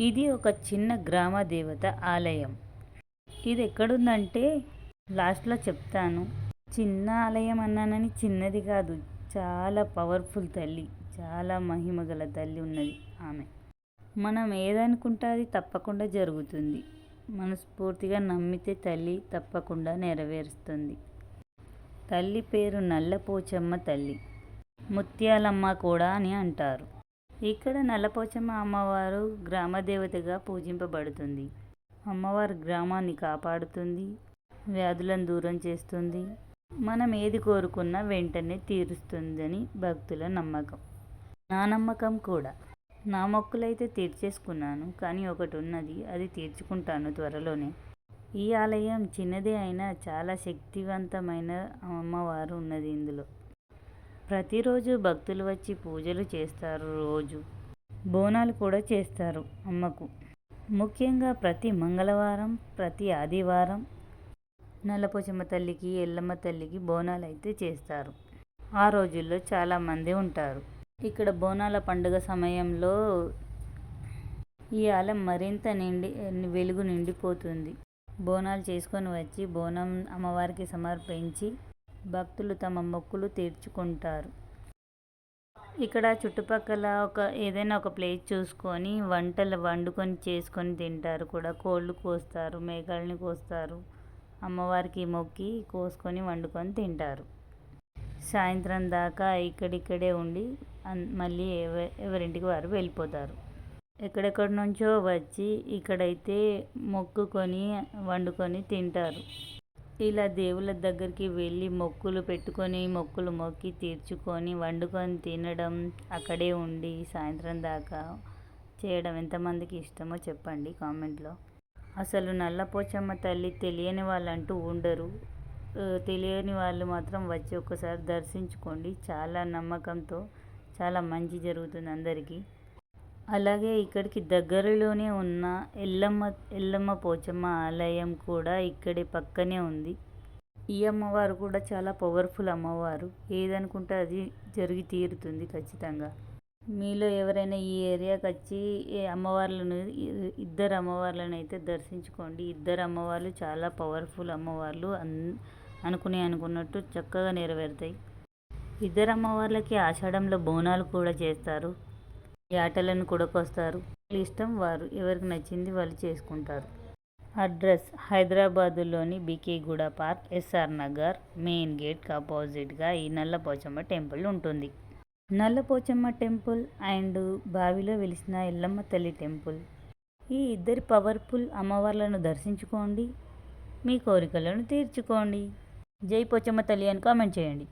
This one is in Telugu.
ఇది ఒక చిన్న గ్రామ దేవత ఆలయం. ఇది ఎక్కడుందంటే లాస్ట్‌లో చెప్తాను. చిన్న ఆలయం అన్నానని చిన్నది కాదు. చాలా పవర్‌ఫుల్ తల్లి. చాలా మహిమగల తల్లి ఉన్నది ఆమె. మనం ఏదనుకుంటే అది తప్పకుండా జరుగుతుంది. మనస్ఫూర్తిగా నమ్మితే తల్లి తప్పకుండా నెరవేరుస్తుంది. తల్లి పేరు నల్లపోచమ్మ తల్లి. ముత్యాలమ్మ కూడా అని అంటారు. ఇక్కడ నల్లపోచమ్మ అమ్మవారు గ్రామదేవతగా పూజింపబడుతుంది. అమ్మవారు గ్రామాన్ని కాపాడుతుంది, వ్యాధులను దూరం చేస్తుంది, మనం ఏది కోరుకున్నా వెంటనే తీరుస్తుందని భక్తుల నమ్మకం. నా నమ్మకం కూడా. నా మొక్కులైతే తీర్చేసుకున్నాను, కానీ ఒకటి ఉన్నది, అది తీర్చుకుంటాను త్వరలోనే. ఈ ఆలయం చిన్నదే అయినా చాలా శక్తివంతమైన అమ్మవారు ఉన్నది ఇందులో. ప్రతిరోజు భక్తులు వచ్చి పూజలు చేస్తారు. రోజు బోనాలు కూడా చేస్తారు అమ్మకు. ముఖ్యంగా ప్రతి మంగళవారం, ప్రతి ఆదివారం నల్లపోచమ్మ తల్లికి, ఎల్లమ్మ తల్లికి బోనాలు అయితే చేస్తారు. ఆ రోజుల్లో చాలామంది ఉంటారు. ఇక్కడ బోనాల పండుగ సమయంలో ఈ ఆలయం మరింత వెలుగు నిండిపోతుంది. బోనాలు చేసుకొని వచ్చి బోనం అమ్మవారికి సమర్పించి భక్తులు తమ మొక్కులు తీర్చుకుంటారు. ఇక్కడ చుట్టుపక్కల ఏదైనా ఒక ప్లేస్ చూసుకొని వంటలు వండుకొని చేసుకొని తింటారు కూడా. కోళ్ళు కోస్తారు, మేకల్ని కోస్తారు, అమ్మవారికి మొక్కి కోసుకొని వండుకొని తింటారు. సాయంత్రం దాకా ఇక్కడిక్కడే ఉండి మళ్ళీ ఎవరింటికి వారు వెళ్ళిపోతారు. ఎక్కడెక్కడి నుంచో వచ్చి ఇక్కడైతే మొక్కుకొని వండుకొని తింటారు. ఇలా దేవుళ్ళ దగ్గరికి వెళ్ళి మొక్కులు పెట్టుకొని, మొక్కులు మొక్కి తీర్చుకొని వండుకొని తినడం, అక్కడే ఉండి సాయంత్రం దాకా చేయడం ఎంతమందికి ఇష్టమో చెప్పండి కామెంట్లో. అసలు నల్లపోచమ్మ తల్లి తెలియని వాళ్ళంటూ ఉండరు. తెలియని వాళ్ళు మాత్రం వచ్చి ఒక్కసారి దర్శించుకోండి. చాలా నమ్మకంతో చాలా మంచి జరుగుతుంది అందరికీ. అలాగే ఇక్కడికి దగ్గరలోనే ఉన్న ఎల్లమ్మ పోచమ్మ ఆలయం కూడా ఇక్కడే పక్కనే ఉంది. ఈ అమ్మవారు కూడా చాలా పవర్ఫుల్ అమ్మవారు. ఏదనుకుంటే అది జరిగి తీరుతుంది ఖచ్చితంగా. మీలో ఎవరైనా ఈ ఏరియాకి వచ్చి ఇద్దరు అమ్మవార్లను అయితే దర్శించుకోండి. ఇద్దరు అమ్మవార్లు చాలా పవర్ఫుల్ అమ్మవార్లు. అనుకున్నట్టు చక్కగా నెరవేరుతాయి. ఇద్దరు అమ్మవార్లకి ఆషాఢంలో బోనాలు కూడా చేస్తారు. యాటలను కూడా కోస్తారు. ఇష్టం వారు, ఎవరికి నచ్చింది వాళ్ళు చేసుకుంటారు. అడ్రస్ హైదరాబాదులోని బీకేగూడ పార్క్, ఎస్ఆర్ నగర్ మెయిన్ గేట్కి ఆపోజిట్గా ఈ నల్లపోచమ్మ టెంపుల్ ఉంటుంది. నల్లపోచమ్మ టెంపుల్ అండ్ బావిలో వెలిసిన ఎల్లమ్మ తల్లి టెంపుల్. ఈ ఇద్దరి పవర్ఫుల్ అమ్మవార్లను దర్శించుకోండి, మీ కోరికలను తీర్చుకోండి. జై పోచమ్మ తల్లి అని కామెంట్ చేయండి.